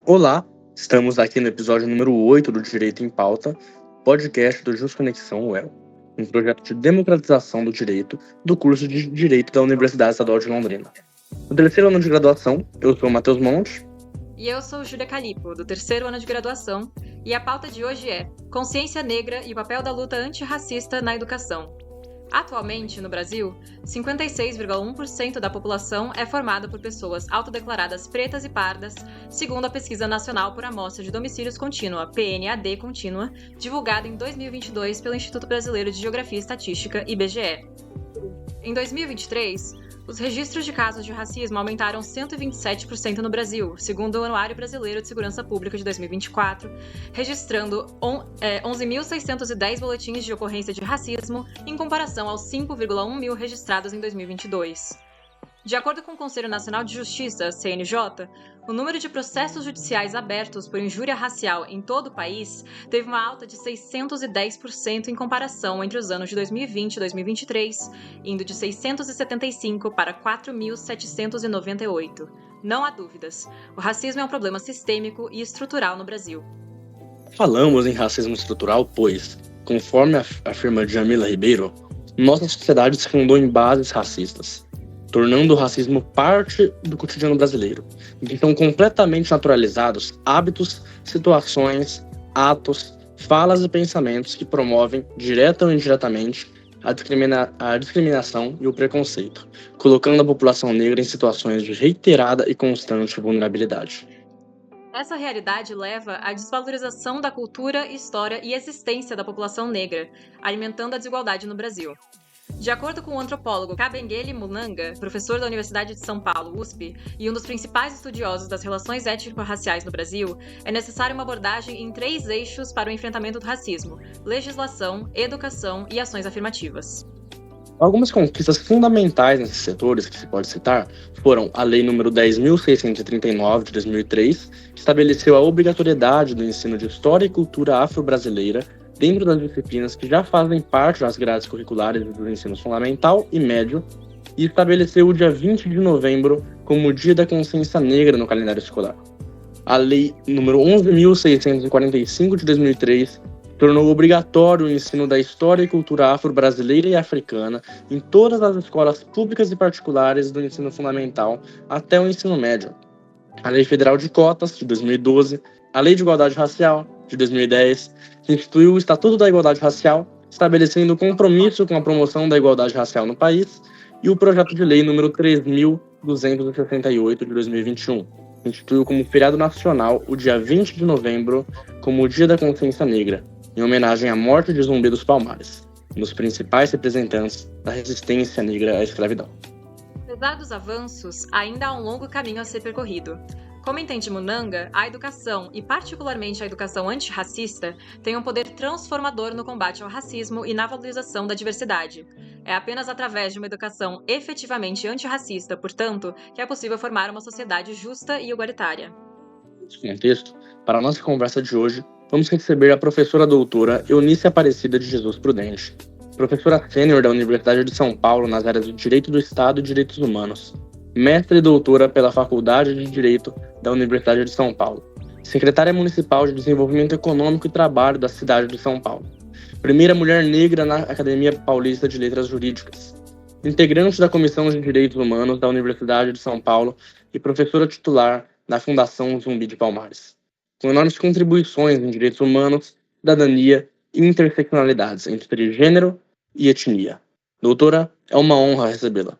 Olá, estamos aqui no episódio número 8 do Direito em Pauta, podcast do JusConexão UEL, um projeto de democratização do direito do curso de Direito da Universidade Estadual de Londrina. No terceiro ano de graduação, eu sou o Matheus Monte. E eu sou Júlia Calipo, do terceiro ano de graduação, e a pauta de hoje é Consciência Negra e o papel da luta antirracista na educação. Atualmente, no Brasil, 56,1% da população é formada por pessoas autodeclaradas pretas e pardas, segundo a Pesquisa Nacional por Amostra de Domicílios Contínua, PNAD Contínua, divulgada em 2022 pelo Instituto Brasileiro de Geografia e Estatística, IBGE. Em 2023, os registros de casos de racismo aumentaram 127% no Brasil, segundo o Anuário Brasileiro de Segurança Pública de 2024, registrando 11.610 boletins de ocorrência de racismo, em comparação aos 5,1 mil registrados em 2022. De acordo com o Conselho Nacional de Justiça, CNJ, o número de processos judiciais abertos por injúria racial em todo o país teve uma alta de 610% em comparação entre os anos de 2020 e 2023, indo de 675 para 4.798. Não há dúvidas, o racismo é um problema sistêmico e estrutural no Brasil. Falamos em racismo estrutural, pois, conforme afirma Djamila Ribeiro, nossa sociedade se fundou em bases racistas, tornando o racismo parte do cotidiano brasileiro, em que estão completamente naturalizados hábitos, situações, atos, falas e pensamentos que promovem, direta ou indiretamente, a discriminação e o preconceito, colocando a população negra em situações de reiterada e constante vulnerabilidade. Essa realidade leva à desvalorização da cultura, história e existência da população negra, alimentando a desigualdade no Brasil. De acordo com o antropólogo Kabengele Munanga, professor da Universidade de São Paulo, USP, e um dos principais estudiosos das relações étnico-raciais no Brasil, é necessária uma abordagem em 3 eixos para o enfrentamento do racismo: legislação, educação e ações afirmativas. Algumas conquistas fundamentais nesses setores que se pode citar foram a Lei nº 10.639, de 2003, que estabeleceu a obrigatoriedade do ensino de História e Cultura Afro-Brasileira dentro das disciplinas que já fazem parte das grades curriculares do ensino fundamental e médio, e estabeleceu o dia 20 de novembro como o Dia da Consciência Negra no calendário escolar. A Lei nº 11.645, de 2003, tornou obrigatório o ensino da História e Cultura Afro-Brasileira e Africana em todas as escolas públicas e particulares do ensino fundamental até o ensino médio. A Lei Federal de Cotas, de 2012, a Lei de Igualdade Racial, de 2010, que instituiu o Estatuto da Igualdade Racial, estabelecendo o compromisso com a promoção da igualdade racial no país, e o projeto de lei número 3.268, de 2021, que instituiu como feriado nacional o dia 20 de novembro como o Dia da Consciência Negra, em homenagem à morte de Zumbi dos Palmares, um dos principais representantes da resistência negra à escravidão. Apesar dos avanços, ainda há um longo caminho a ser percorrido. Como entende Munanga, a educação, e particularmente a educação antirracista, tem um poder transformador no combate ao racismo e na valorização da diversidade. É apenas através de uma educação efetivamente antirracista, portanto, que é possível formar uma sociedade justa e igualitária. Nesse contexto, para a nossa conversa de hoje, vamos receber a professora doutora Eunice Aparecida de Jesus Prudente, professora sênior da Universidade de São Paulo nas áreas de Direito do Estado e Direitos Humanos, mestre e doutora pela Faculdade de Direito da Universidade de São Paulo, secretária municipal de Desenvolvimento Econômico e Trabalho da cidade de São Paulo, primeira mulher negra na Academia Paulista de Letras Jurídicas, integrante da Comissão de Direitos Humanos da Universidade de São Paulo e professora titular da Fundação Zumbi de Palmares, com enormes contribuições em direitos humanos, cidadania e interseccionalidades entre gênero e etnia. Doutora, é uma honra recebê-la.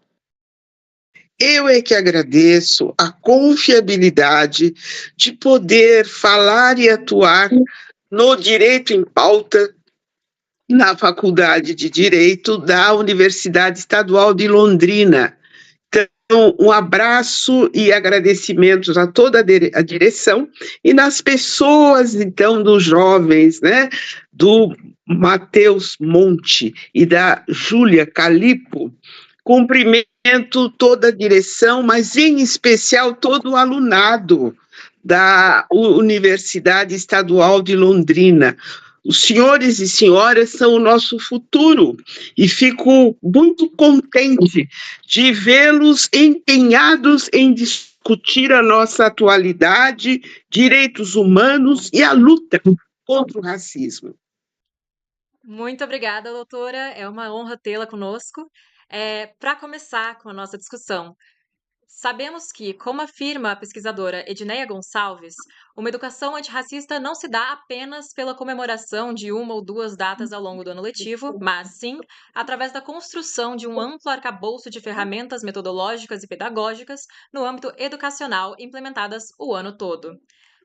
Eu é que agradeço a confiabilidade de poder falar e atuar no Direito em Pauta na Faculdade de Direito da Universidade Estadual de Londrina. Então, um abraço e agradecimentos a toda a direção e nas pessoas, então, dos jovens, né, do Matheus Monte e da Júlia Calipo. Cumprimento toda a direção, mas em especial todo o alunado da Universidade Estadual de Londrina. Os senhores e senhoras são o nosso futuro e fico muito contente de vê-los empenhados em discutir a nossa atualidade, direitos humanos e a luta contra o racismo. Muito obrigada, doutora. É uma honra tê-la conosco. Para começar com a nossa discussão, sabemos que, como afirma a pesquisadora Edneia Gonçalves, uma educação antirracista não se dá apenas pela comemoração de uma ou duas datas ao longo do ano letivo, mas sim através da construção de um amplo arcabouço de ferramentas metodológicas e pedagógicas no âmbito educacional implementadas o ano todo.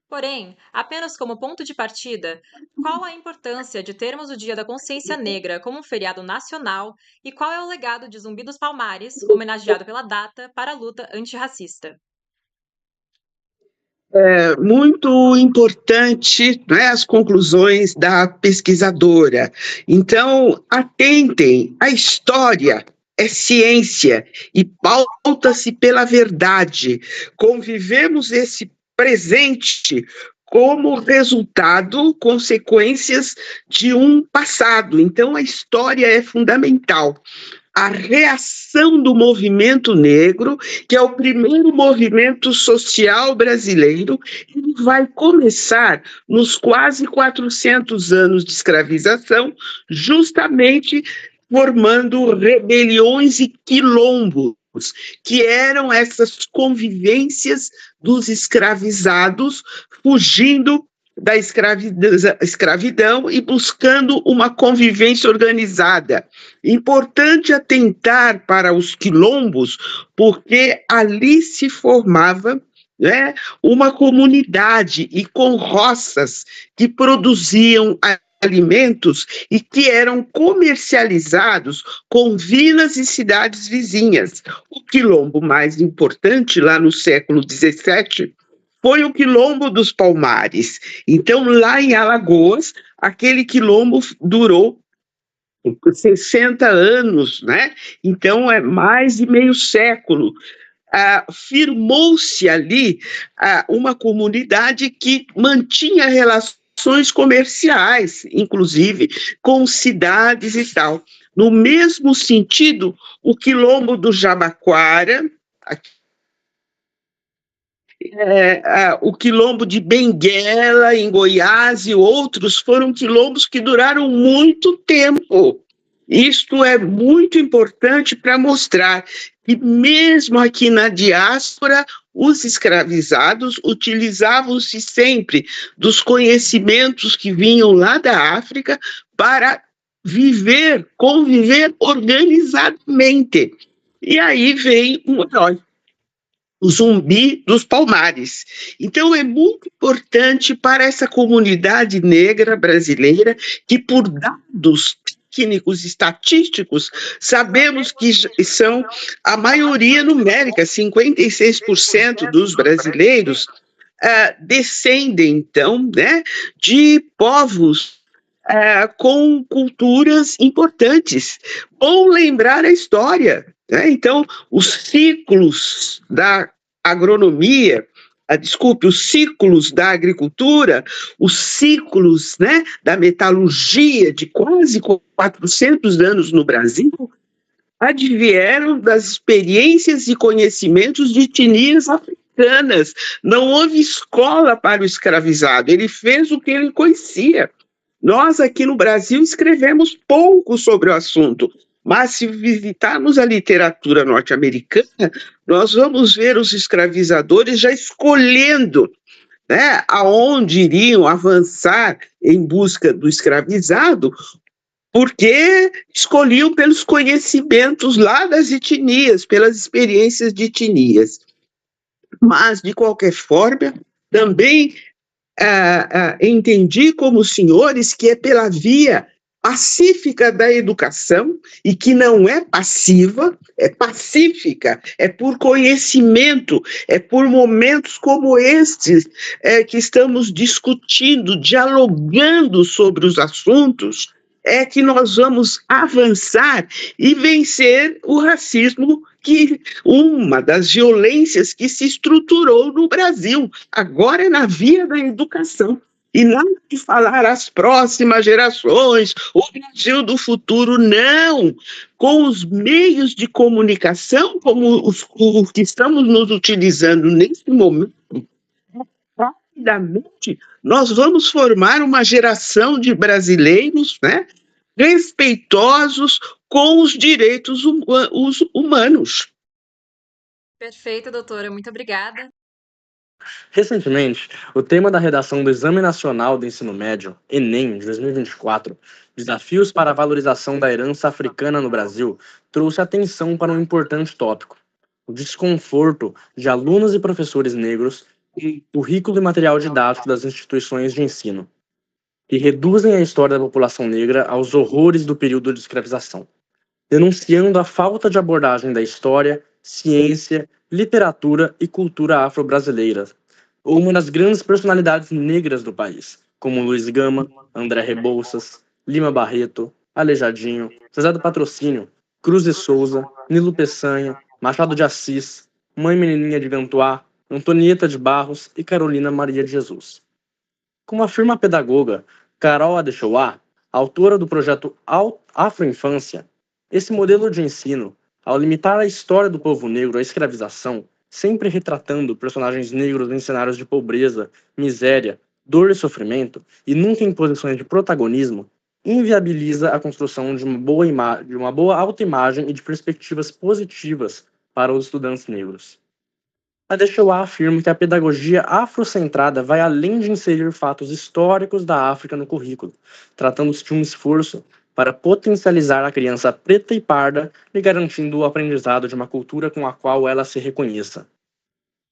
Porém, apenas como ponto de partida, qual a importância de termos o Dia da Consciência Negra como um feriado nacional e qual é o legado de Zumbi dos Palmares, homenageado pela data, para a luta antirracista? Muito importante, né, as conclusões da pesquisadora. Então, atentem, a história é ciência e pauta-se pela verdade. Convivemos esse presente como resultado, consequências de um passado. Então, a história é fundamental. A reação do movimento negro, que é o primeiro movimento social brasileiro, ele vai começar nos quase 400 anos de escravização, justamente formando rebeliões e quilombos, que eram essas convivências dos escravizados fugindo da escravidão e buscando uma convivência organizada. Importante atentar para os quilombos, porque ali se formava, né, uma comunidade e com roças que produziam alimentos e que eram comercializados com vilas e cidades vizinhas. O quilombo mais importante, lá no século XVII, foi o Quilombo dos Palmares. Então, lá em Alagoas, aquele quilombo durou 60 anos, né? Então, é mais de meio século. Firmou-se ali uma comunidade que mantinha relações comerciais, inclusive com cidades e tal. No mesmo sentido, o Quilombo do Jabaquara, o quilombo de Benguela, em Goiás, e outros foram quilombos que duraram muito tempo. Isto é muito importante para mostrar que, mesmo aqui na diáspora, os escravizados utilizavam-se sempre dos conhecimentos que vinham lá da África para conviver organizadamente. E aí vem um herói, o Zumbi dos Palmares. Então, é muito importante para essa comunidade negra brasileira que, por dados técnicos estatísticos, sabemos que são a maioria numérica, 56% dos brasileiros descendem, então, né, de povos com culturas importantes. Bom lembrar a história, né? Então, os ciclos da agronomia, os ciclos da agricultura, os ciclos, né, da metalurgia de quase 400 anos no Brasil, advieram das experiências e conhecimentos de etnias africanas. Não houve escola para o escravizado, ele fez o que ele conhecia. Nós, aqui no Brasil, escrevemos pouco sobre o assunto, mas se visitarmos a literatura norte-americana, nós vamos ver os escravizadores já escolhendo, né, aonde iriam avançar em busca do escravizado, porque escolhiam pelos conhecimentos lá das etnias, pelas experiências de etnias. Mas, de qualquer forma, também entendi como os senhores que é pela via pacífica da educação, e que não é passiva, é pacífica, é por conhecimento, é por momentos como estes que estamos discutindo, dialogando sobre os assuntos, é que nós vamos avançar e vencer o racismo, que uma das violências que se estruturou no Brasil. Agora é na via da educação. E nada de falar às próximas gerações, o Brasil do futuro, não. Com os meios de comunicação, como os que estamos nos utilizando nesse momento, rapidamente, nós vamos formar uma geração de brasileiros, né, respeitosos com os direitos humanos. Perfeito, doutora. Muito obrigada. Recentemente, o tema da redação do Exame Nacional do Ensino Médio, Enem, de 2024, Desafios para a Valorização da Herança Africana no Brasil, trouxe atenção para um importante tópico: o desconforto de alunos e professores negros com o currículo e material didático das instituições de ensino, que reduzem a história da população negra aos horrores do período de escravização, denunciando a falta de abordagem da história, ciência, literatura e cultura afro-brasileira, ou uma das grandes personalidades negras do país, como Luiz Gama, André Rebouças, Lima Barreto, Aleijadinho, Zezé do Patrocínio, Cruz de Souza, Nilo Peçanha, Machado de Assis, Mãe Menininha de Gantuá, Antonieta de Barros e Carolina Maria de Jesus. Como afirma a pedagoga Carol Adechowá, autora do projeto Afroinfância, esse modelo de ensino, ao limitar a história do povo negro à escravização, sempre retratando personagens negros em cenários de pobreza, miséria, dor e sofrimento, e nunca em posições de protagonismo, inviabiliza a construção de uma boa autoimagem e de perspectivas positivas para os estudantes negros. A Adechowá afirma que a pedagogia afrocentrada vai além de inserir fatos históricos da África no currículo, tratando-se de um esforço para potencializar a criança preta e parda e garantindo o aprendizado de uma cultura com a qual ela se reconheça.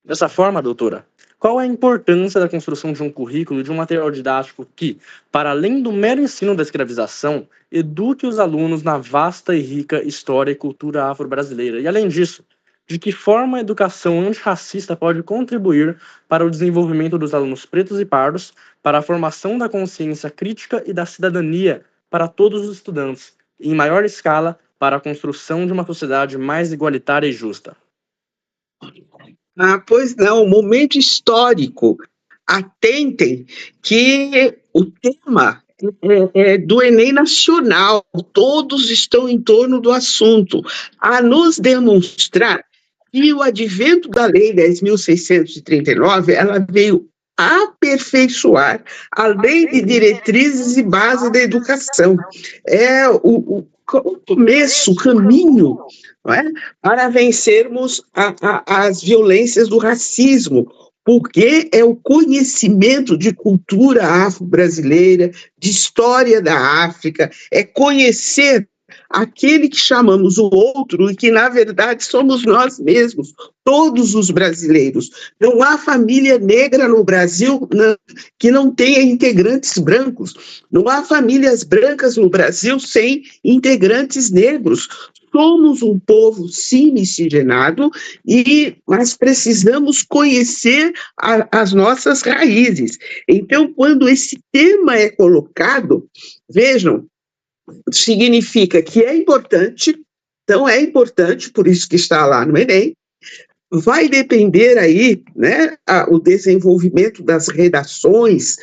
Dessa forma, doutora, qual é a importância da construção de um currículo e de um material didático que, para além do mero ensino da escravização, eduque os alunos na vasta e rica história e cultura afro-brasileira? E, além disso, de que forma a educação antirracista pode contribuir para o desenvolvimento dos alunos pretos e pardos, para a formação da consciência crítica e da cidadania para todos os estudantes, e, em maior escala, para a construção de uma sociedade mais igualitária e justa? Pois não, momento histórico. Atentem que o tema é do Enem Nacional, todos estão em torno do assunto, a nos demonstrar que o advento da Lei 10.639, ela veio aperfeiçoar a Lei de Diretrizes e Bases da Educação. É o começo, o caminho, não é? Para vencermos as violências do racismo, porque é o conhecimento de cultura afro-brasileira, de história da África, é conhecer aquele que chamamos o outro e que, na verdade, somos nós mesmos, todos os brasileiros. Não há família negra no Brasil que não tenha integrantes brancos. Não há famílias brancas no Brasil sem integrantes negros. Somos um povo, sim, miscigenado, mas precisamos conhecer as nossas raízes. Então, quando esse tema é colocado, vejam, significa que é importante, então é importante, por isso que está lá no Enem. Vai depender aí, né, o desenvolvimento das redações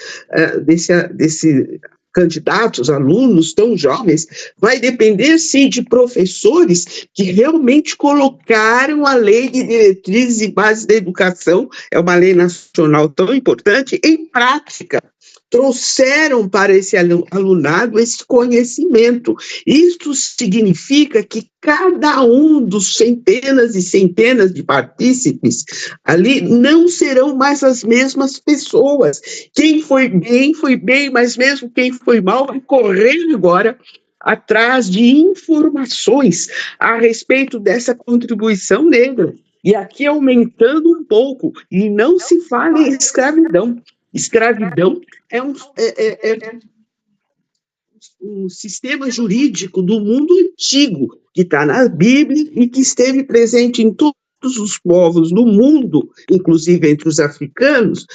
desse candidatos, alunos tão jovens, vai depender, sim, de professores que realmente colocaram a Lei de Diretrizes e Bases da Educação, é uma lei nacional tão importante, em prática. Trouxeram para esse alunado esse conhecimento. Isso significa que cada um dos centenas e centenas de partícipes ali não serão mais as mesmas pessoas. Quem foi bem, mas mesmo quem foi mal vai correr agora atrás de informações a respeito dessa contribuição negra. E aqui aumentando um pouco, e não se fala em escravidão. Escravidão é um sistema jurídico do mundo antigo, que está na Bíblia e que esteve presente em todos os povos do mundo, inclusive entre os africanos,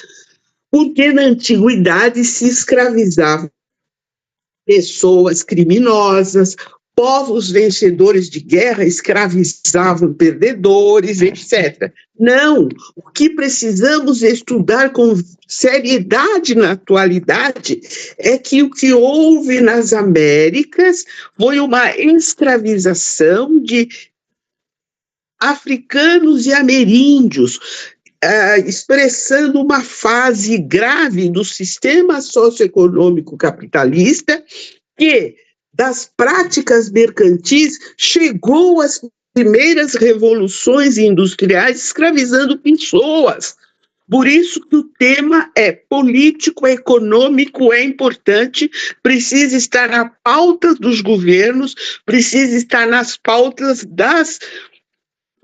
porque na antiguidade se escravizavam pessoas criminosas, povos vencedores de guerra escravizavam perdedores, etc. Não, o que precisamos estudar com seriedade na atualidade é que o que houve nas Américas foi uma escravização de africanos e ameríndios, expressando uma fase grave do sistema socioeconômico capitalista que, das práticas mercantis, chegou às primeiras revoluções industriais escravizando pessoas. Por isso que o tema é político, é econômico, é importante, precisa estar na pauta dos governos, precisa estar nas pautas das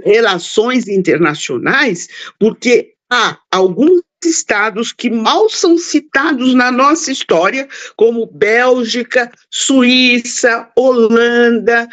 relações internacionais, porque há alguns estados que mal são citados na nossa história, como Bélgica, Suíça, Holanda,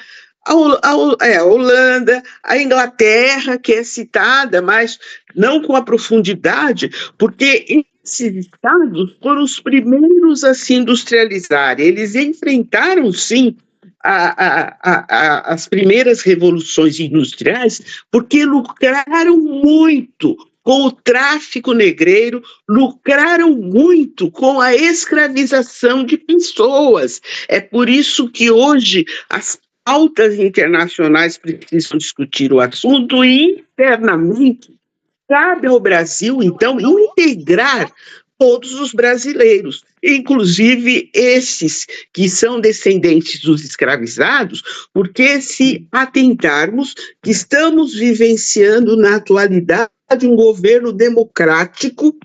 Holanda, a Inglaterra, que é citada, mas não com a profundidade, porque esses estados foram os primeiros a se industrializar. Eles enfrentaram, sim, as primeiras revoluções industriais, porque lucraram muito com o tráfico negreiro, lucraram muito com a escravização de pessoas. É por isso que hoje as pautas internacionais precisam discutir o assunto e internamente cabe ao Brasil, então, integrar todos os brasileiros, inclusive esses que são descendentes dos escravizados, porque se atentarmos que estamos vivenciando na atualidade um governo democrático,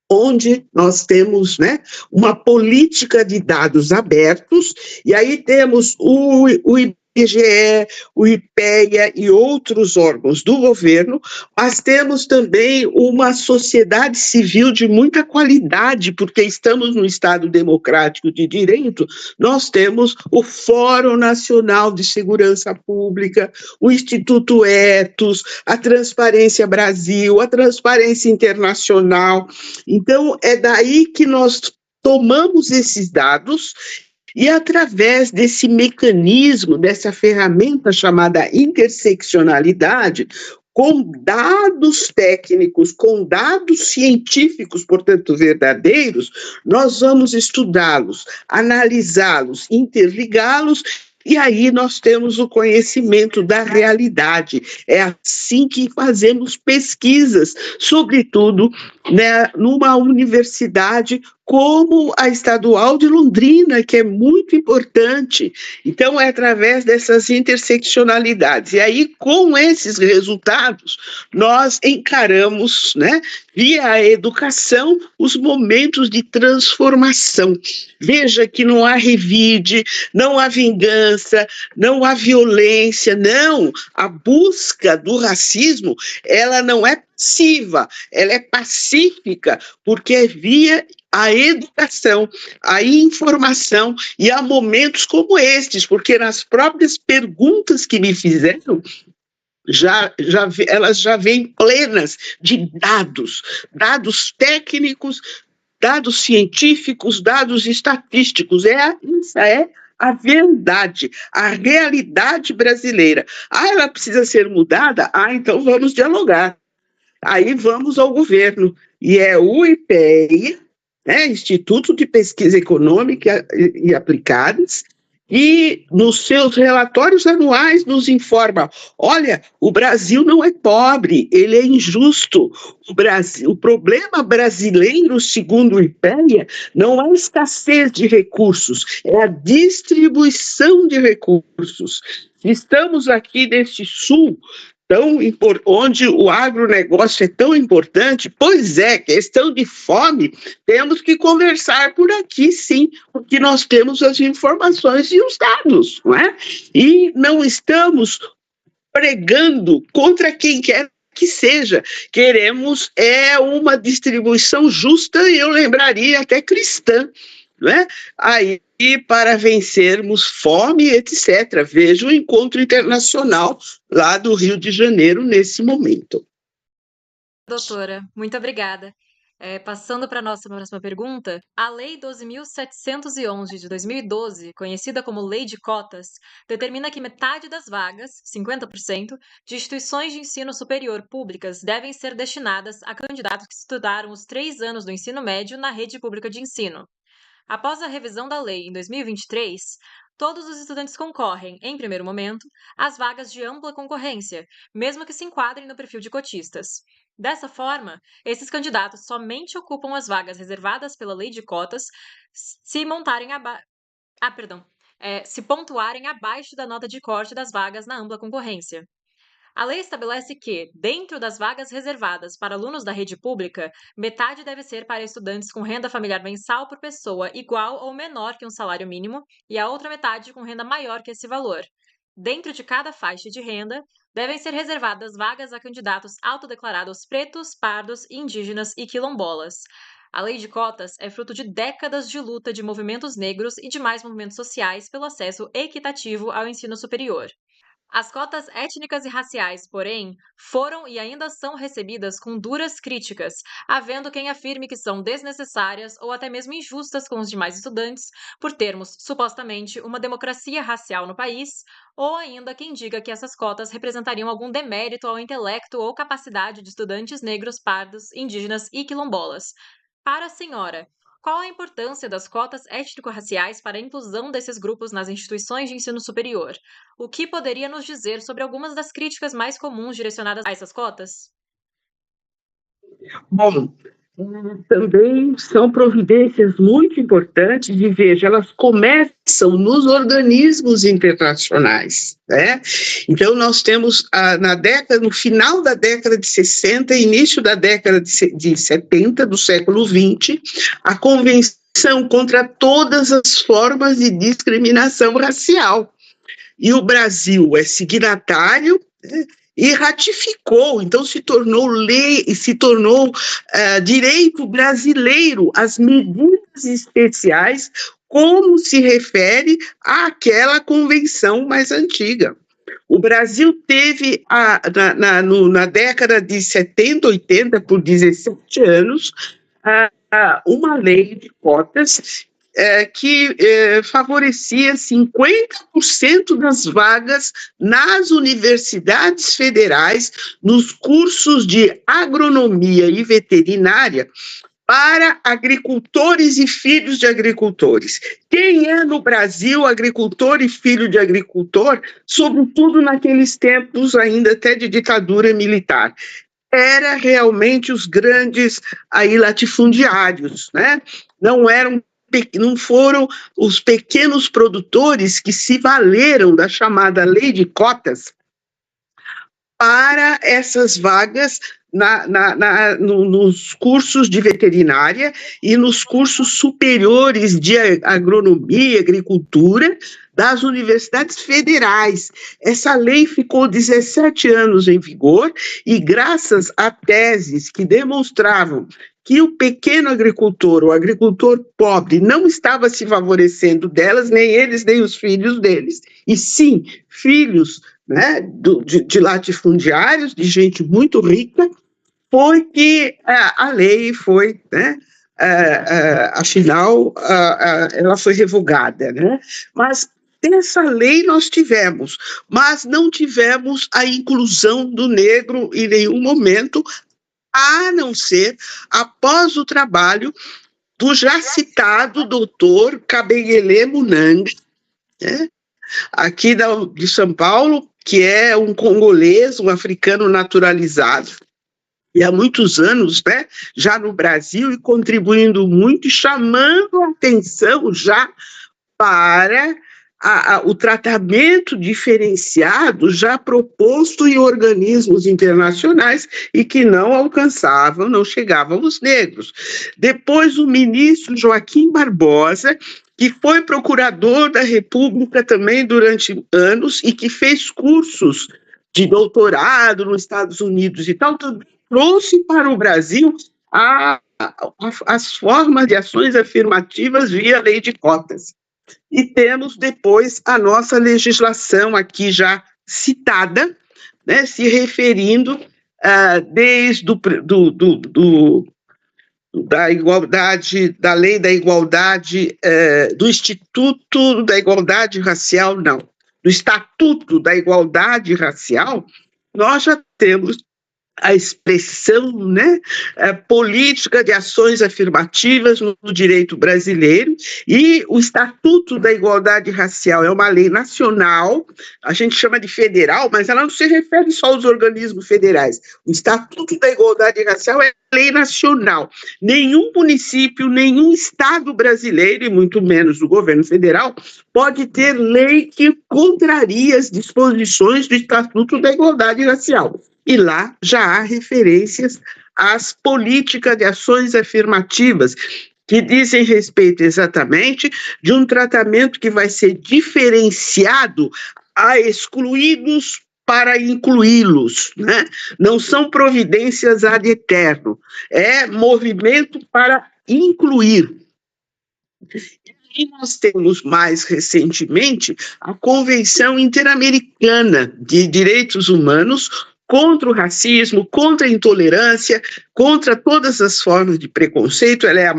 onde nós temos, né, uma política de dados abertos, e aí temos o IBGE, o IPEA e outros órgãos do governo, mas temos também uma sociedade civil de muita qualidade, porque estamos num Estado democrático de direito. Nós temos o Fórum Nacional de Segurança Pública, o Instituto Etos, a Transparência Brasil, a Transparência Internacional. Então, é daí que nós tomamos esses dados e, através desse mecanismo, dessa ferramenta chamada interseccionalidade, com dados técnicos, com dados científicos, portanto, verdadeiros, nós vamos estudá-los, analisá-los, interligá-los, e aí nós temos o conhecimento da realidade. É assim que fazemos pesquisas, sobretudo, né, numa universidade como a Estadual de Londrina, que é muito importante. Então, é através dessas interseccionalidades. E aí, com esses resultados, nós encaramos, né, via a educação, os momentos de transformação. Veja que não há revide, não há vingança, não há violência, não. A busca do racismo, ela não é passiva, ela é pacífica, porque é via a educação, a informação, e há momentos como estes, porque nas próprias perguntas que me fizeram, elas já vêm plenas de dados técnicos, dados científicos, dados estatísticos. Isso é a verdade, a realidade brasileira. Ela precisa ser mudada? Então vamos dialogar. Aí vamos ao governo, e é o IPEA, né, Instituto de Pesquisa Econômica e Aplicadas, e nos seus relatórios anuais nos informa: olha, o Brasil não é pobre, ele é injusto. O problema brasileiro, segundo o IPEA, não é a escassez de recursos, é a distribuição de recursos. Estamos aqui neste sul, onde o agronegócio é tão importante. Pois é, questão de fome, temos que conversar por aqui, sim, porque nós temos as informações e os dados, não é? E não estamos pregando contra quem quer que seja. Queremos uma distribuição justa, e eu lembraria até cristã, né? Aí, para vencermos fome, etc. Veja o encontro internacional lá do Rio de Janeiro nesse momento. Doutora, muito obrigada. Passando para a nossa próxima pergunta, a Lei 12.711 de 2012, conhecida como Lei de Cotas, determina que metade das vagas, 50%, de instituições de ensino superior públicas devem ser destinadas a candidatos que estudaram os 3 anos do ensino médio na rede pública de ensino. Após a revisão da lei em 2023, todos os estudantes concorrem, em primeiro momento, às vagas de ampla concorrência, mesmo que se enquadrem no perfil de cotistas. Dessa forma, esses candidatos somente ocupam as vagas reservadas pela lei de cotas se se pontuarem abaixo da nota de corte das vagas na ampla concorrência. A lei estabelece que, dentro das vagas reservadas para alunos da rede pública, metade deve ser para estudantes com renda familiar mensal por pessoa igual ou menor que um salário mínimo e a outra metade com renda maior que esse valor. Dentro de cada faixa de renda, devem ser reservadas vagas a candidatos autodeclarados pretos, pardos, indígenas e quilombolas. A lei de cotas é fruto de décadas de luta de movimentos negros e demais movimentos sociais pelo acesso equitativo ao ensino superior. As cotas étnicas e raciais, porém, foram e ainda são recebidas com duras críticas, havendo quem afirme que são desnecessárias ou até mesmo injustas com os demais estudantes, por termos, supostamente, uma democracia racial no país, ou ainda quem diga que essas cotas representariam algum demérito ao intelecto ou capacidade de estudantes negros, pardos, indígenas e quilombolas. Para a senhora, qual a importância das cotas étnico-raciais para a inclusão desses grupos nas instituições de ensino superior? O que poderia nos dizer sobre algumas das críticas mais comuns direcionadas a essas cotas? Bom, também são providências muito importantes e, veja, elas começam nos organismos internacionais, né? Então, nós temos no final da década de 60, início da década de 70 do século 20, a Convenção contra todas as formas de discriminação racial. E o Brasil é signatário, né? E ratificou, então se tornou lei, se tornou direito brasileiro as medidas especiais, como se refere àquela convenção mais antiga. O Brasil teve, na década de 70, 80, por 17 anos, uma lei de cotas que favorecia 50% das vagas nas universidades federais, nos cursos de agronomia e veterinária, para agricultores e filhos de agricultores. Quem é no Brasil agricultor e filho de agricultor, sobretudo naqueles tempos ainda até de ditadura militar? Era realmente os grandes latifundiários, né? Não foram os pequenos produtores que se valeram da chamada lei de cotas para essas vagas nos cursos de veterinária e nos cursos superiores de agronomia e agricultura das universidades federais. Essa lei ficou 17 anos em vigor e, graças a teses que demonstravam que o pequeno agricultor, o agricultor pobre, não estava se favorecendo delas, nem eles, nem os filhos deles, e sim filhos, né, de latifundiários, de gente muito rica, foi que a lei foi, né, afinal, ela foi revogada, né? Mas dessa lei nós tivemos, mas não tivemos a inclusão do negro em nenhum momento, a não ser após o trabalho do já citado doutor Kabengele Munanga, né, aqui de São Paulo, que é um congolês, um africano naturalizado, e há muitos anos, né, já no Brasil, e contribuindo muito, e chamando a atenção já para o tratamento diferenciado já proposto em organismos internacionais e que não chegavam os negros. Depois, o ministro Joaquim Barbosa, que foi procurador da República também durante anos e que fez cursos de doutorado nos Estados Unidos e tal, também trouxe para o Brasil as formas de ações afirmativas via lei de cotas. E temos depois a nossa legislação aqui já citada, né, se referindo desde da igualdade, da lei da igualdade, do Instituto da Igualdade Racial, não, do Estatuto da Igualdade Racial, nós já temos a expressão, né, política de ações afirmativas no direito brasileiro, e o Estatuto da Igualdade Racial é uma lei nacional, a gente chama de federal, mas ela não se refere só aos organismos federais. O Estatuto da Igualdade Racial é lei nacional. Nenhum município, nenhum estado brasileiro, e muito menos o governo federal, pode ter lei que contraria as disposições do Estatuto da Igualdade Racial. E lá já há referências às políticas de ações afirmativas, que dizem respeito exatamente de um tratamento que vai ser diferenciado a excluídos para incluí-los, né? Não são providências ad eterno, é movimento para incluir. E nós temos mais recentemente a Convenção Interamericana de Direitos Humanos contra o racismo, contra a intolerância, contra todas as formas de preconceito. Ela é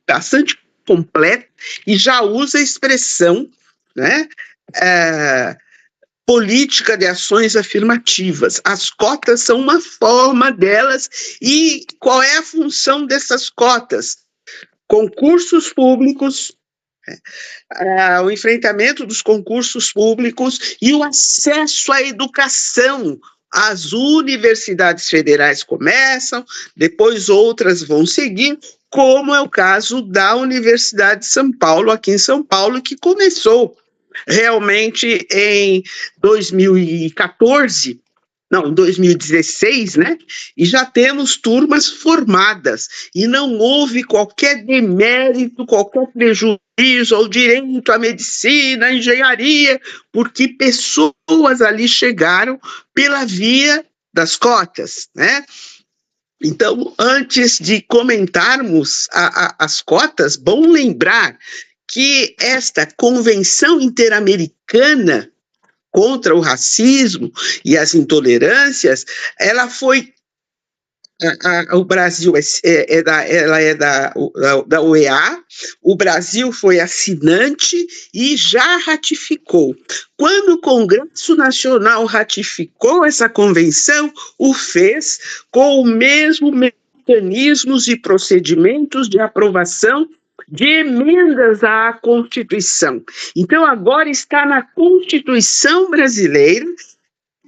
bastante completa e já usa a expressão, né, política de ações afirmativas. As cotas são uma forma delas. E qual é a função dessas cotas? Concursos públicos, o enfrentamento dos concursos públicos e o acesso à educação. As universidades federais começam, depois outras vão seguir, como é o caso da Universidade de São Paulo, aqui em São Paulo, que começou realmente em 2014, não, em 2016, né? E já temos turmas formadas, e não houve qualquer demérito, qualquer prejuízo ao direito, à medicina, à engenharia, porque pessoas ali chegaram pela via das cotas, né? Então, antes de comentarmos as cotas, bom lembrar que esta Convenção Interamericana contra o racismo e as intolerâncias, ela foi, o Brasil ela é da OEA, o Brasil foi assinante e já ratificou. Quando o Congresso Nacional ratificou essa convenção, o fez com o mesmo mecanismos e procedimentos de aprovação de emendas à Constituição. Então, agora está na Constituição brasileira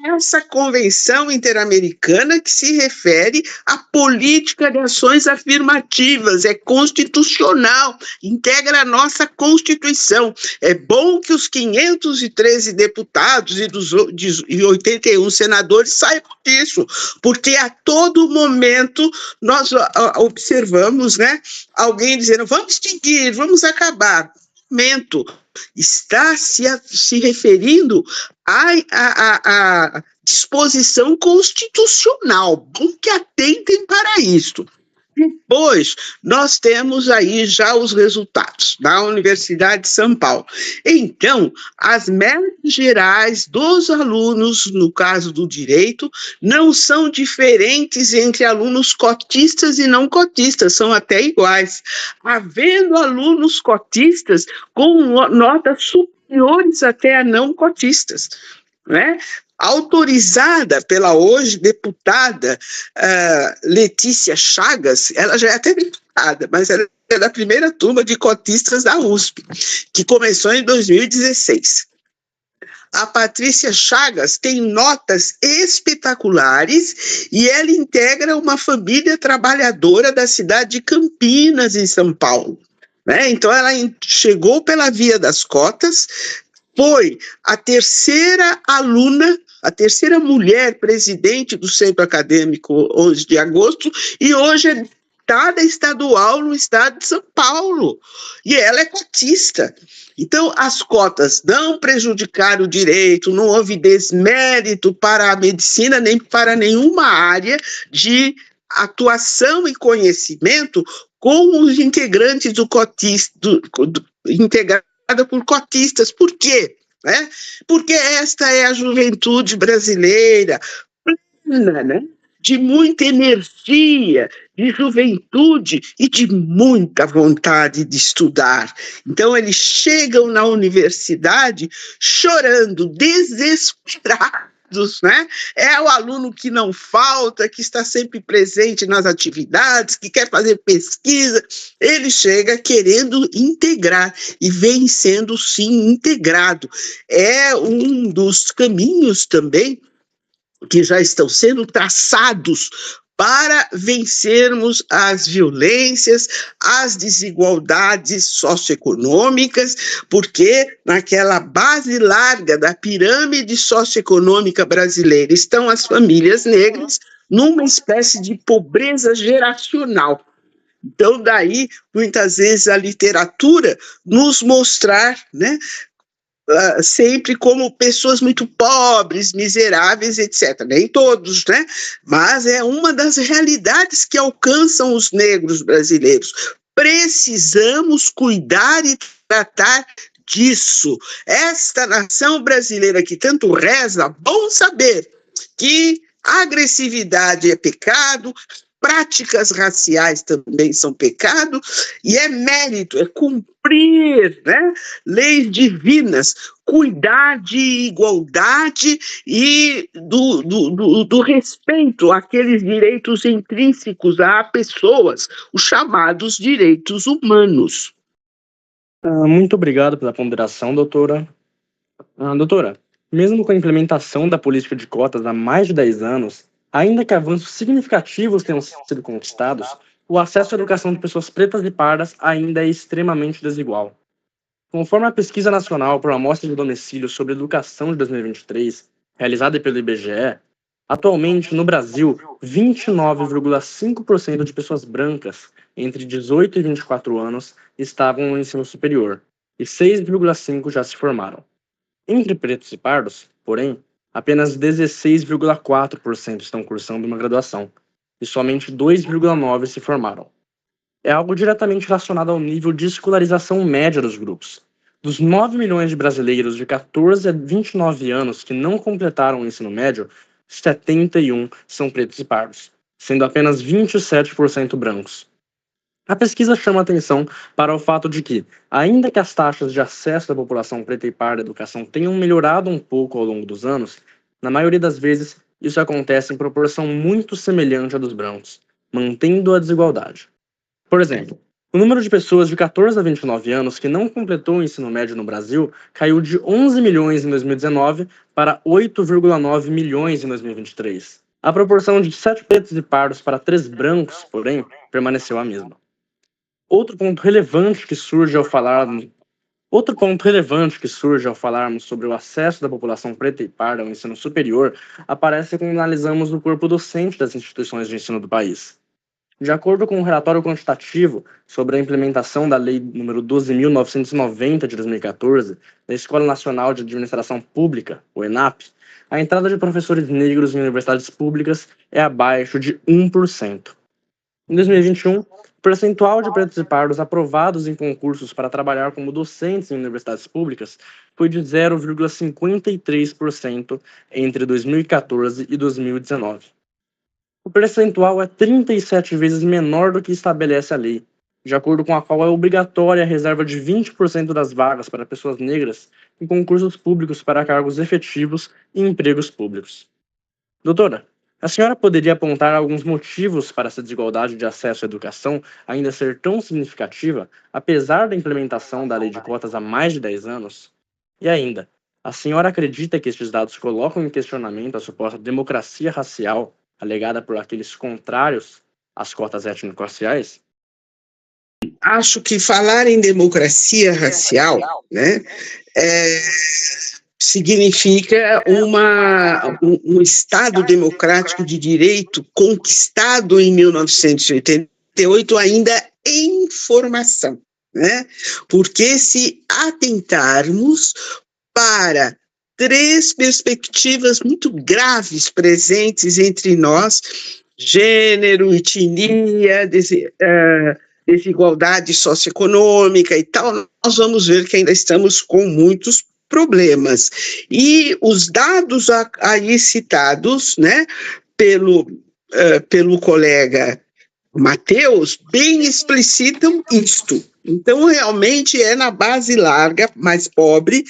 essa Convenção Interamericana que se refere à política de ações afirmativas, é constitucional, integra a nossa Constituição. É bom que os 513 deputados e 81 senadores saibam disso, porque a todo momento nós observamos, né, alguém dizendo, vamos extinguir, vamos acabar. Momento está se referindo à disposição constitucional. Bom que atentem para isto. Depois, nós temos aí já os resultados da Universidade de São Paulo. Então, as metas gerais dos alunos, no caso do direito, não são diferentes entre alunos cotistas e não cotistas, são até iguais. Havendo alunos cotistas com notas superiores até a não cotistas, né? Autorizada pela hoje deputada Letícia Chagas, ela já é até deputada, mas ela é da primeira turma de cotistas da USP, que começou em 2016. A Patrícia Chagas tem notas espetaculares e ela integra uma família trabalhadora da cidade de Campinas, em São Paulo, né? Então, ela chegou pela via das cotas, foi a terceira aluna, a terceira mulher presidente do Centro Acadêmico 11 de agosto, e hoje é deputada estadual no estado de São Paulo. E ela é cotista. Então, as cotas não prejudicaram o direito, não houve desmérito para a medicina, nem para nenhuma área de atuação e conhecimento com os integrantes do cotista, integrada por cotistas. Por quê? Porque esta é a juventude brasileira, plena, né, de muita energia, de juventude e de muita vontade de estudar. Então, eles chegam na universidade chorando, desesperados, né? É o aluno que não falta, que está sempre presente nas atividades, que quer fazer pesquisa. Ele chega querendo integrar e vem sendo, sim, integrado. É um dos caminhos também que já estão sendo traçados para vencermos as violências, as desigualdades socioeconômicas, porque naquela base larga da pirâmide socioeconômica brasileira estão as famílias negras numa espécie de pobreza geracional. Então, daí, muitas vezes, a literatura nos mostrar, né, sempre como pessoas muito pobres, miseráveis, etc. Nem todos, né? Mas é uma das realidades que alcançam os negros brasileiros. Precisamos cuidar e tratar disso. Esta nação brasileira que tanto reza, bom saber que a agressividade é pecado, práticas raciais também são pecado, e é mérito, é cumprir, né, leis divinas, cuidar de igualdade e do respeito àqueles direitos intrínsecos a pessoas, os chamados direitos humanos. Muito obrigado pela ponderação, doutora. Doutora, mesmo com a implementação da política de cotas há mais de 10 anos, ainda que avanços significativos tenham sido conquistados, o acesso à educação de pessoas pretas e pardas ainda é extremamente desigual. Conforme a Pesquisa Nacional por Amostra de Domicílio sobre Educação de 2023, realizada pelo IBGE, atualmente no Brasil, 29,5% de pessoas brancas entre 18 e 24 anos estavam no ensino superior, e 6,5% já se formaram. Entre pretos e pardos, porém, apenas 16,4% estão cursando uma graduação, e somente 2,9% se formaram. É algo diretamente relacionado ao nível de escolarização média dos grupos. Dos 9 milhões de brasileiros de 14 a 29 anos que não completaram o ensino médio, 71 são pretos e pardos, sendo apenas 27% brancos. A pesquisa chama atenção para o fato de que, ainda que as taxas de acesso da população preta e parda à educação tenham melhorado um pouco ao longo dos anos, na maioria das vezes isso acontece em proporção muito semelhante à dos brancos, mantendo a desigualdade. Por exemplo, o número de pessoas de 14 a 29 anos que não completou o ensino médio no Brasil caiu de 11 milhões em 2019 para 8,9 milhões em 2023. A proporção de 7 pretos e pardos para 3 brancos, porém, permaneceu a mesma. Outro ponto relevante que surge ao falarmos sobre o acesso da população preta e parda ao ensino superior aparece quando analisamos o corpo docente das instituições de ensino do país. De acordo com um relatório quantitativo sobre a implementação da Lei nº 12.990 de 2014, da Escola Nacional de Administração Pública, o ENAP, a entrada de professores negros em universidades públicas é abaixo de 1%. Em 2021, o percentual de pretos e pardos aprovados em concursos para trabalhar como docentes em universidades públicas foi de 0,53% entre 2014 e 2019. O percentual é 37 vezes menor do que estabelece a lei, de acordo com a qual é obrigatória a reserva de 20% das vagas para pessoas negras em concursos públicos para cargos efetivos e empregos públicos. Doutora, a senhora poderia apontar alguns motivos para essa desigualdade de acesso à educação ainda ser tão significativa, apesar da implementação da lei de cotas há mais de 10 anos? E ainda, a senhora acredita que estes dados colocam em questionamento a suposta democracia racial alegada por aqueles contrários às cotas étnico-raciais? Acho que falar em democracia racial, né, significa um Estado democrático de direito conquistado em 1988 ainda em formação, né? Porque se atentarmos para 3 perspectivas muito graves presentes entre nós, gênero, etnia, desigualdade socioeconômica e tal, nós vamos ver que ainda estamos com muitos problemas. E os dados aí citados, né, pelo pelo colega Matheus, bem explicitam isto. Então, realmente é na base larga, mais pobre,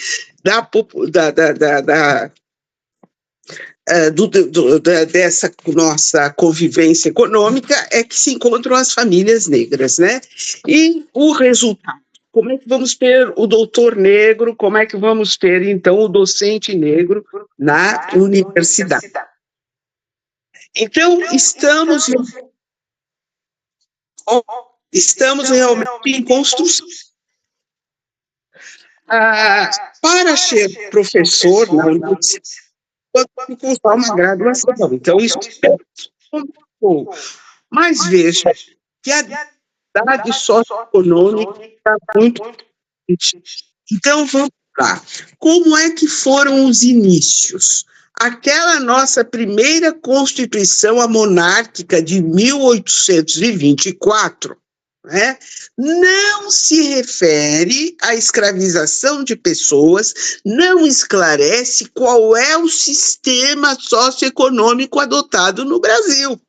dessa nossa convivência econômica é que se encontram as famílias negras, né? E o resultado, como é que vamos ter o doutor negro, como é que vamos ter, então, o docente negro na universidade? Então, estamos realmente em construção. Para ser professor na universidade, pode cursar uma graduação. Então, isso é um pouco. Mas veja que a realidade socioeconômica está muito diferente. Então, vamos lá. Como é que foram os inícios? Aquela nossa primeira Constituição monárquica de 1824, né, não se refere à escravização de pessoas, não esclarece qual é o sistema socioeconômico adotado no Brasil.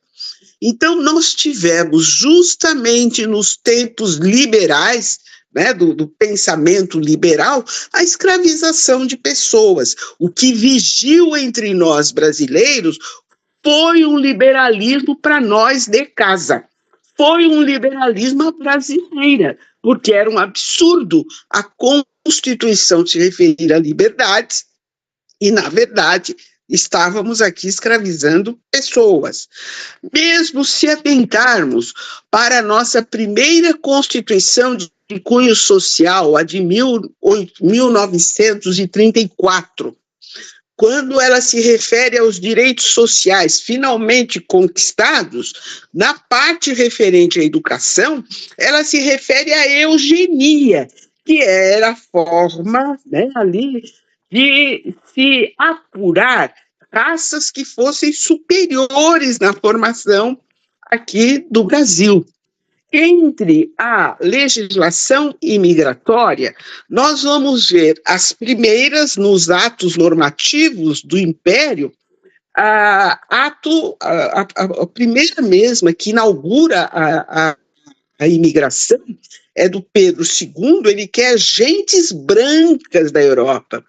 Então, nós tivemos justamente nos tempos liberais, né, do pensamento liberal, a escravização de pessoas. O que vigiu entre nós brasileiros foi um liberalismo para nós de casa. Foi um liberalismo brasileira, porque era um absurdo a Constituição se referir a liberdades e, na verdade, estávamos aqui escravizando pessoas. Mesmo se atentarmos para a nossa primeira Constituição de cunho social, a de 1934, quando ela se refere aos direitos sociais finalmente conquistados, na parte referente à educação, ela se refere à eugenia, que era a forma, né, ali de se apurar raças que fossem superiores na formação aqui do Brasil. Entre a legislação imigratória, nós vamos ver as primeiras, nos atos normativos do Império, a primeira mesma que inaugura a imigração é do Pedro II, ele quer gentes brancas da Europa.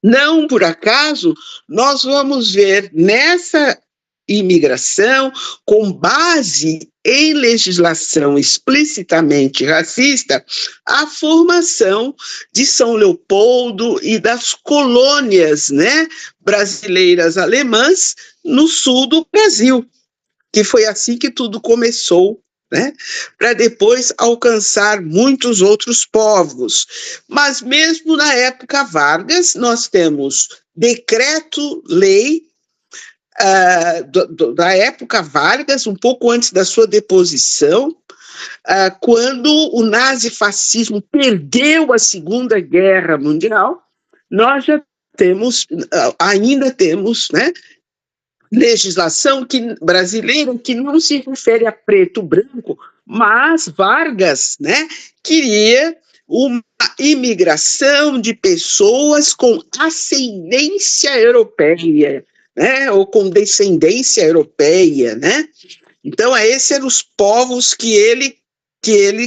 Não por acaso, nós vamos ver nessa imigração, com base em legislação explicitamente racista, a formação de São Leopoldo e das colônias, né, brasileiras alemãs no sul do Brasil, que foi assim que tudo começou, né, para depois alcançar muitos outros povos. Mas mesmo na época Vargas, nós temos decreto-lei da época Vargas, um pouco antes da sua deposição, quando o nazifascismo perdeu a Segunda Guerra Mundial, nós já temos, ainda temos, né, legislação brasileira que não se refere a preto branco, mas Vargas, né, queria uma imigração de pessoas com ascendência europeia, né, ou com descendência europeia, né? Então, esses eram os povos que ele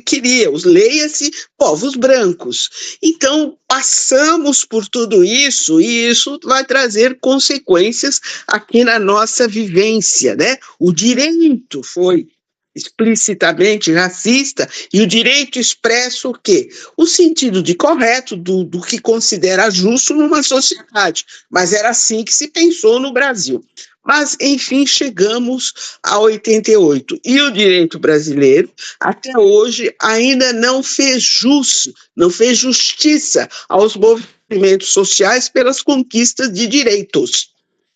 queria, leia-se, povos brancos. Então, passamos por tudo isso, e isso vai trazer consequências aqui na nossa vivência, né? O direito foi explicitamente racista, e o direito expressa o quê? O sentido de correto do que considera justo numa sociedade, mas era assim que se pensou no Brasil. Mas, enfim, chegamos a 88, e o direito brasileiro, até hoje, ainda não fez justiça aos movimentos sociais pelas conquistas de direitos.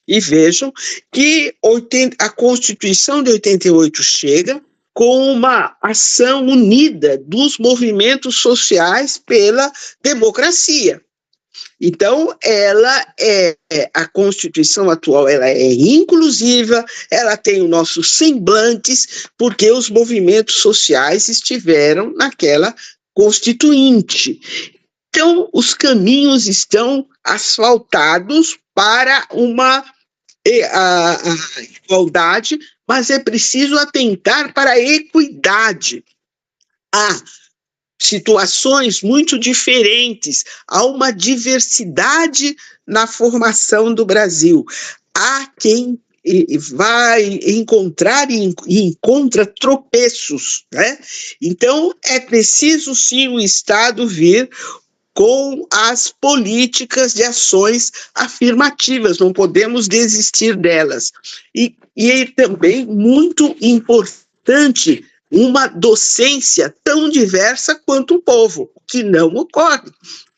E vejam que a Constituição de 88 chega com uma ação unida dos movimentos sociais pela democracia. Então, a Constituição atual, ela é inclusiva, ela tem os nossos semblantes, porque os movimentos sociais estiveram naquela Constituinte. Então, os caminhos estão asfaltados para a igualdade, mas é preciso atentar para a equidade. Há situações muito diferentes, há uma diversidade na formação do Brasil. Há quem vai encontrar e encontra tropeços, né? Então, é preciso sim o Estado vir com as políticas de ações afirmativas, não podemos desistir delas. E é também muito importante uma docência tão diversa quanto o povo, que não ocorre.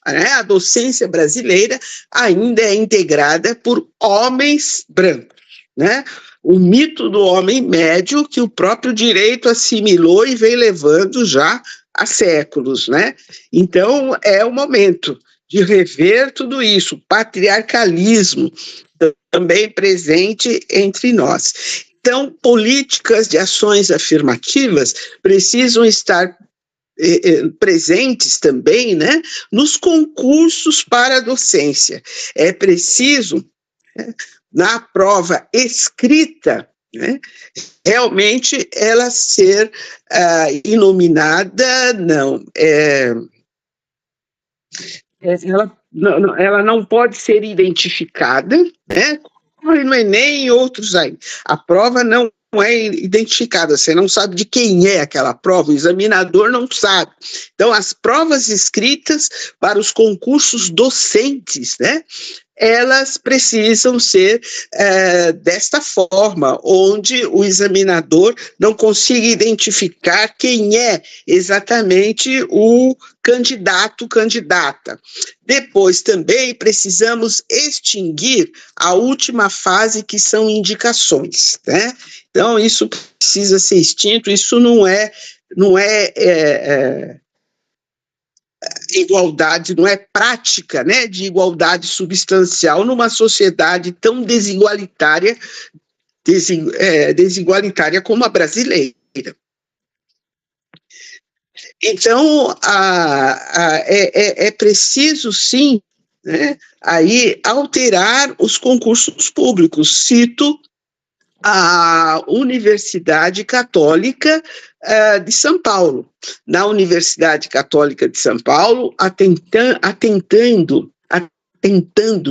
A docência brasileira ainda é integrada por homens brancos, né? O mito do homem médio que o próprio direito assimilou e vem levando já há séculos, né? Então, é o momento de rever tudo isso, patriarcalismo também presente entre nós. Então, políticas de ações afirmativas precisam estar presentes também, né, nos concursos para a docência. É preciso, né, na prova escrita, né, realmente ela ser inominada, ela não pode ser identificada, né? No Enem e outros aí. A prova não é identificada, você não sabe de quem é aquela prova, o examinador não sabe. Então, as provas escritas para os concursos docentes, né? Elas precisam ser desta forma, onde o examinador não consiga identificar quem é exatamente o candidata. Depois também precisamos extinguir a última fase, que são indicações, né? Então, isso precisa ser extinto, isso não é igualdade, não é prática, né, de igualdade substancial numa sociedade tão desigualitária como a brasileira. Então, é preciso, sim, né, aí alterar os concursos públicos. Cito a Universidade Católica de São Paulo. Na Universidade Católica de São Paulo, atentando,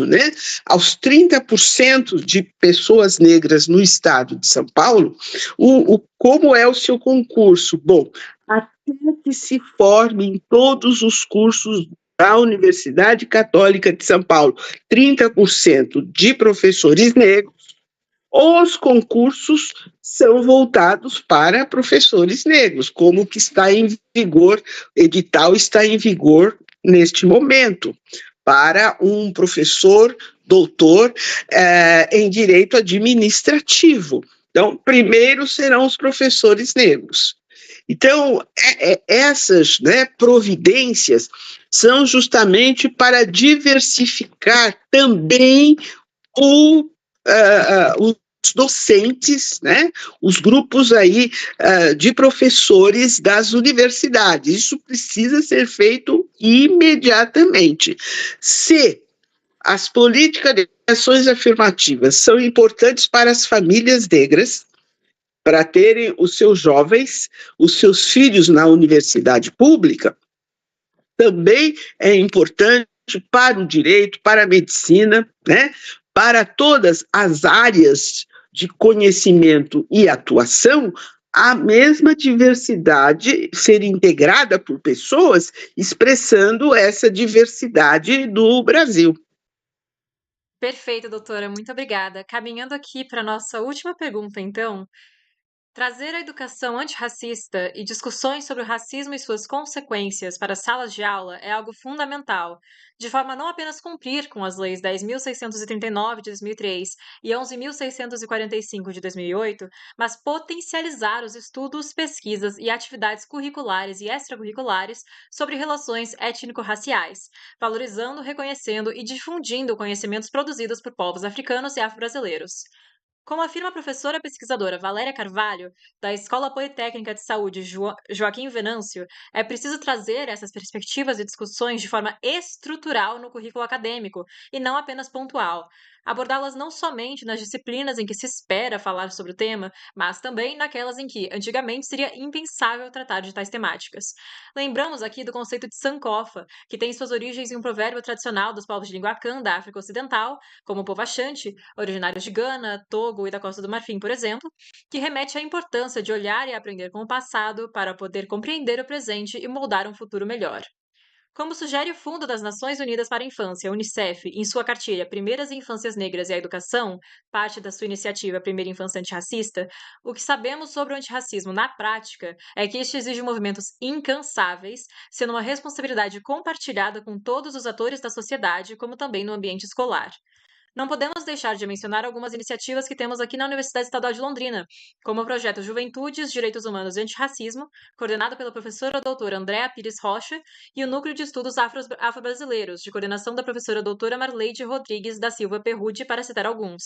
né, aos 30% de pessoas negras no estado de São Paulo, como é o seu concurso? Bom, até que se formem todos os cursos da Universidade Católica de São Paulo, 30% de professores negros, os concursos são voltados para professores negros, como que está em vigor, edital está em vigor neste momento, para um professor doutor em direito administrativo. Então, primeiro serão os professores negros. Então, essas, né, providências são justamente para diversificar também os docentes, né, os grupos aí de professores das universidades. Isso precisa ser feito imediatamente. Se as políticas de ações afirmativas são importantes para as famílias negras, para terem os seus jovens, os seus filhos na universidade pública, também é importante para o direito, para a medicina, né, para todas as áreas de conhecimento e atuação, a mesma diversidade ser integrada por pessoas expressando essa diversidade do Brasil. Perfeito, doutora, muito obrigada. Caminhando aqui para a nossa última pergunta, então. Trazer a educação antirracista e discussões sobre o racismo e suas consequências para as salas de aula é algo fundamental, de forma a não apenas cumprir com as leis 10.639 de 2003 e 11.645 de 2008, mas potencializar os estudos, pesquisas e atividades curriculares e extracurriculares sobre relações étnico-raciais, valorizando, reconhecendo e difundindo conhecimentos produzidos por povos africanos e afro-brasileiros. Como afirma a professora pesquisadora Valéria Carvalho, da Escola Politécnica de Saúde Joaquim Venâncio, é preciso trazer essas perspectivas e discussões de forma estrutural no currículo acadêmico, e não apenas pontual. abordá-las não somente nas disciplinas em que se espera falar sobre o tema, mas também naquelas em que, antigamente, seria impensável tratar de tais temáticas. Lembramos aqui do conceito de sankofa, que tem suas origens em um provérbio tradicional dos povos de língua Akan da África Ocidental, como o povo Ashanti, originários de Gana, Togo e da Costa do Marfim, por exemplo, que remete à importância de olhar e aprender com o passado para poder compreender o presente e moldar um futuro melhor. Como sugere o Fundo das Nações Unidas para a Infância, UNICEF, em sua cartilha Primeiras Infâncias Negras e a Educação, parte da sua iniciativa Primeira Infância Antirracista, o que sabemos sobre o antirracismo na prática é que este exige movimentos incansáveis, sendo uma responsabilidade compartilhada com todos os atores da sociedade, como também no ambiente escolar. Não podemos deixar de mencionar algumas iniciativas que temos aqui na Universidade Estadual de Londrina, como o projeto Juventudes, Direitos Humanos e Antirracismo, coordenado pela professora doutora Andréa Pires Rocha, e o Núcleo de Estudos Afro-Brasileiros, de coordenação da professora doutora Marleide Rodrigues da Silva Perrucci, para citar alguns.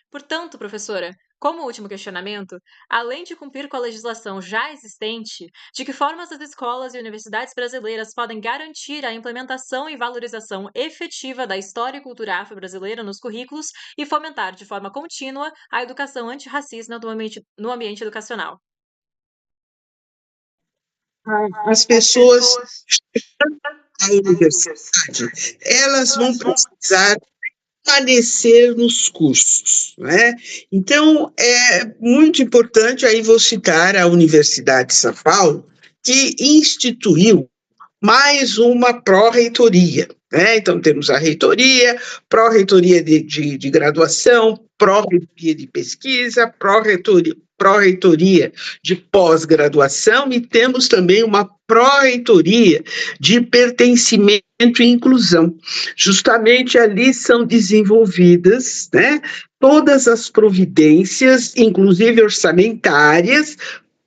Portanto, professora, como último questionamento, além de cumprir com a legislação já existente, de que formas as escolas e universidades brasileiras podem garantir a implementação e valorização efetiva da história e cultura afro-brasileira nos currículos e fomentar de forma contínua a educação antirracista no ambiente educacional? As pessoas da universidade, elas vão precisar permanecer nos cursos, né? Então, é muito importante, aí vou citar a Universidade de São Paulo, que instituiu mais uma pró-reitoria, né? Então, temos a reitoria, pró-reitoria de graduação, pró-reitoria de pesquisa, pró-reitoria de pós-graduação e temos também uma pró-reitoria de pertencimento e inclusão. Justamente ali são desenvolvidas, né, todas as providências, inclusive orçamentárias,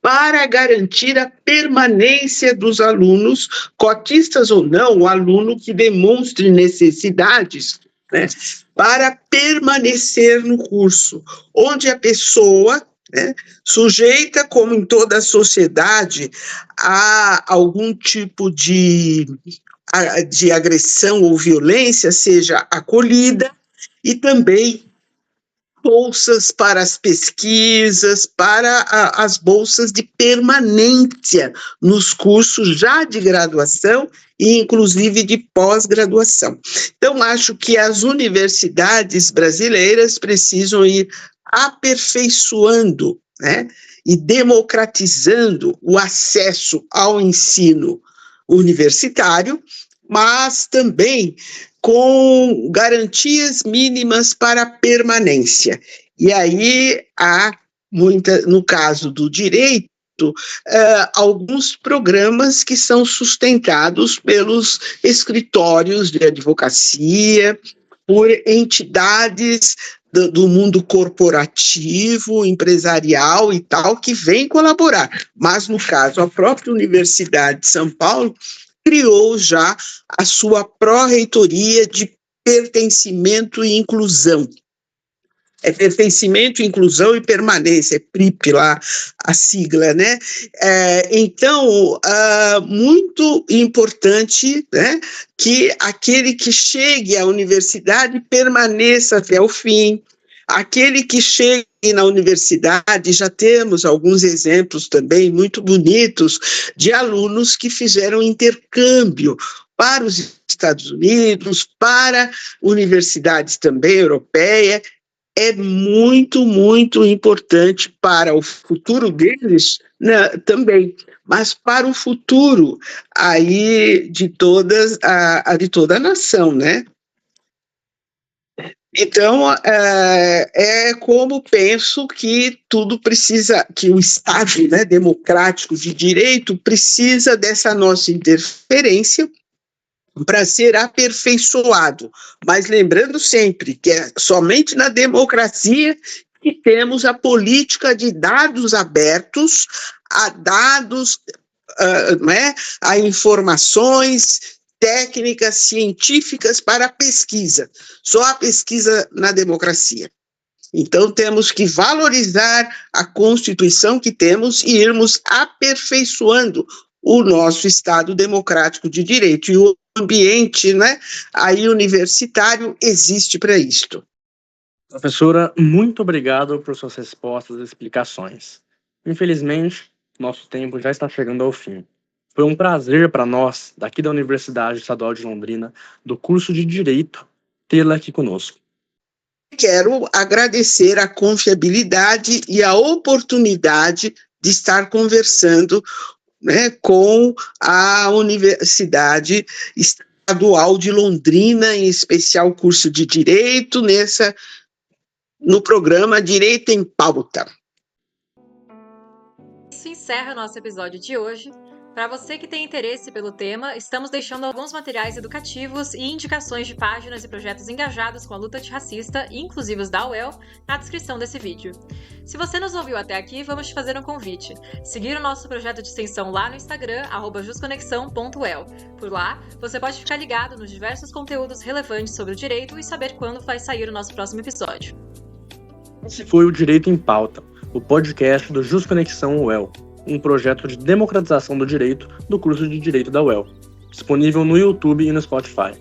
para garantir a permanência dos alunos, cotistas ou não, o aluno que demonstre necessidades, né, para permanecer no curso, onde a pessoa, né, sujeita, como em toda a sociedade, a algum tipo de agressão ou violência, seja acolhida, e também bolsas para as pesquisas, para as bolsas de permanência nos cursos já de graduação e inclusive de pós-graduação. Então, acho que as universidades brasileiras precisam ir aperfeiçoando, né, e democratizando o acesso ao ensino universitário, mas também com garantias mínimas para permanência. E aí há no caso do direito, alguns programas que são sustentados pelos escritórios de advocacia, por entidades do mundo corporativo, empresarial e tal, que vêm colaborar. Mas, no caso, a própria Universidade de São Paulo criou já a sua pró-reitoria de pertencimento e inclusão. É pertencimento, inclusão e permanência, é PRIP lá, a sigla, né? Então, muito importante, né, que aquele que chegue à universidade permaneça até o fim. Aquele que chegue na universidade, já temos alguns exemplos também muito bonitos de alunos que fizeram intercâmbio para os Estados Unidos, para universidades também europeias. É muito, muito importante para o futuro deles, né, também, mas para o futuro aí de toda a nação, né? Então, é como penso que tudo precisa, que o Estado, né, democrático de direito precisa dessa nossa interferência para ser aperfeiçoado, mas lembrando sempre que é somente na democracia que temos a política de dados abertos, a dados, né, a informações técnicas científicas para a pesquisa. Só a pesquisa na democracia. Então, temos que valorizar a Constituição que temos e irmos aperfeiçoando o nosso Estado democrático de direito. E o ambiente, né, aí universitário existe para isto. Professora, muito obrigado por suas respostas e explicações. Infelizmente, nosso tempo já está chegando ao fim. Foi um prazer para nós, daqui da Universidade Estadual de Londrina, do curso de Direito, tê-la aqui conosco. Quero agradecer a confiabilidade e a oportunidade de estar conversando, né, com a Universidade Estadual de Londrina, em especial o curso de Direito, no programa Direito em Pauta. Isso encerra o nosso episódio de hoje. Para você que tem interesse pelo tema, estamos deixando alguns materiais educativos e indicações de páginas e projetos engajados com a luta antirracista, inclusivos da UEL, na descrição desse vídeo. Se você nos ouviu até aqui, vamos te fazer um convite. Seguir o nosso projeto de extensão lá no Instagram, @justconexão.uel. Por lá, você pode ficar ligado nos diversos conteúdos relevantes sobre o direito e saber quando vai sair o nosso próximo episódio. Esse foi o Direito em Pauta, o podcast do JustConexão UEL, um projeto de democratização do direito do curso de Direito da UEL, disponível no YouTube e no Spotify.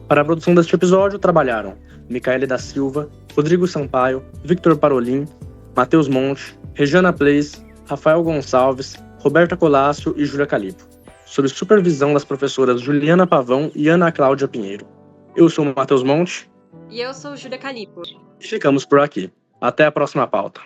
Para a produção deste episódio trabalharam Micaele da Silva, Rodrigo Sampaio, Victor Parolin, Matheus Monte, Regiana Place, Rafael Gonçalves, Roberta Colácio e Júlia Calipo, sob supervisão das professoras Juliana Pavão e Ana Cláudia Pinheiro. Eu sou o Matheus Monte. E eu sou Júlia Calipo. E ficamos por aqui. Até a próxima pauta.